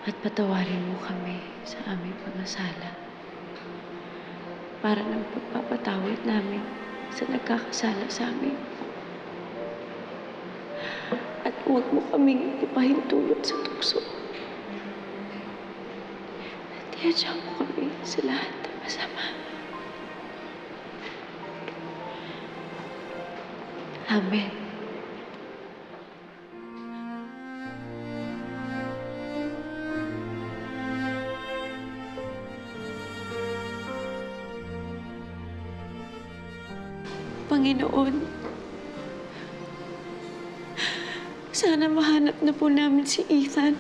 At patawarin mo kami sa aming pagkasala para ng pagpapatawad namin sa nagkakasala sa amin. At huwag mo kaming ipahintulot sa tukso. At iadya mo kami sa lahat ng masama. Amen. Panginoon, sana mahanap na po namin si Ethan.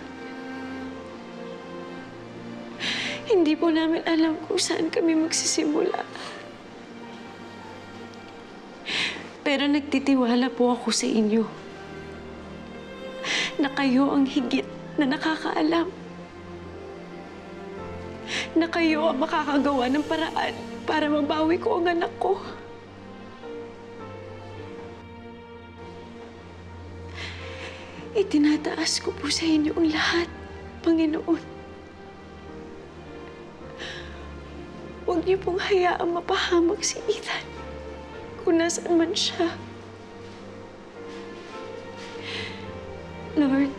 Hindi po namin alam kung saan kami magsisimula. Pero nagtitiwala po ako sa inyo na kayo ang higit na nakakaalam. Na kayo ang makakagawa ng paraan para mabawi ko ang anak ko. Itinataas ko po sa inyo ang lahat, Panginoon. Huwag niyo pong hayaang mapahamak si Ethan kung nasaan man siya. Lord,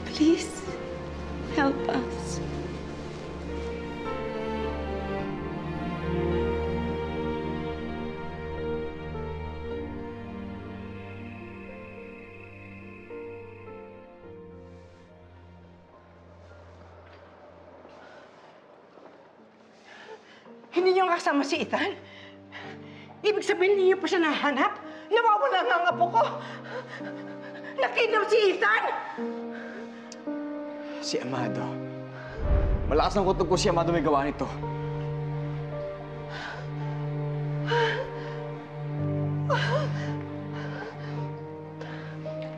please help us. Hindi niyo kasama si Ethan? Ibig sabihin, hindi niyo pa siya nahanap? Nawawala nga ang apo ko! Nakidnap si Ethan! Si Amado. Malakas ng kutob ko si Amado may gawa nito.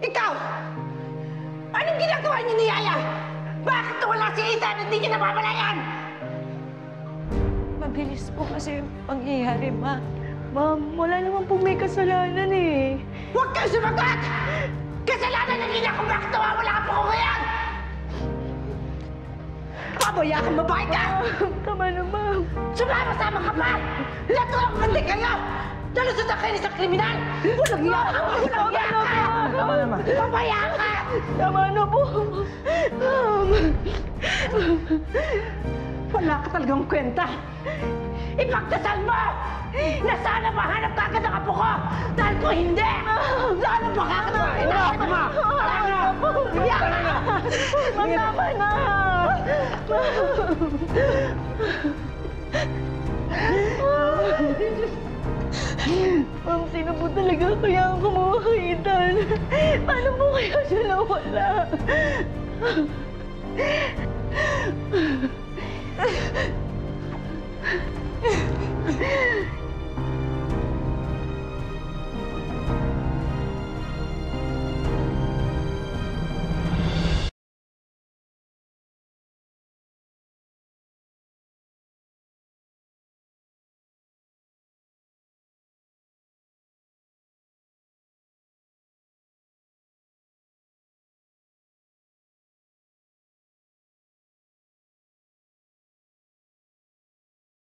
Ikaw! Anong ginagawa niyo ni Yaya? Bakit wala si Ethan? Hindi niyo napapalayan! Mabilis po kasi yung pangyayari, Ma. Ma'am, wala naman pong may kasalanan eh. Huwag kang sumagot! Kasalanan ng ina kung bakit nawawala ka po ko ngayon! Pabaya kang babae ka! Tama na, ma'am. Sumama-sama ka pa! Lato ang pati kayo! Nalusot ang kayo sa kriminal! Walang iya ka! Walang iya ka! Tama naman. Pabaya ka! Tama na po. Ma'am. Wala ka talagang kwenta! Ipagdasal mo! Na sana mahanap ka agad ang apo ko! Dahil kung hindi, lalo makakatawa! Inahin mo! Tama na! Iyak ka! Ma'am, tama na. Ma'am, sino po talaga kaya ang kumuha kay Ethan? Paano po kaya siya nawala?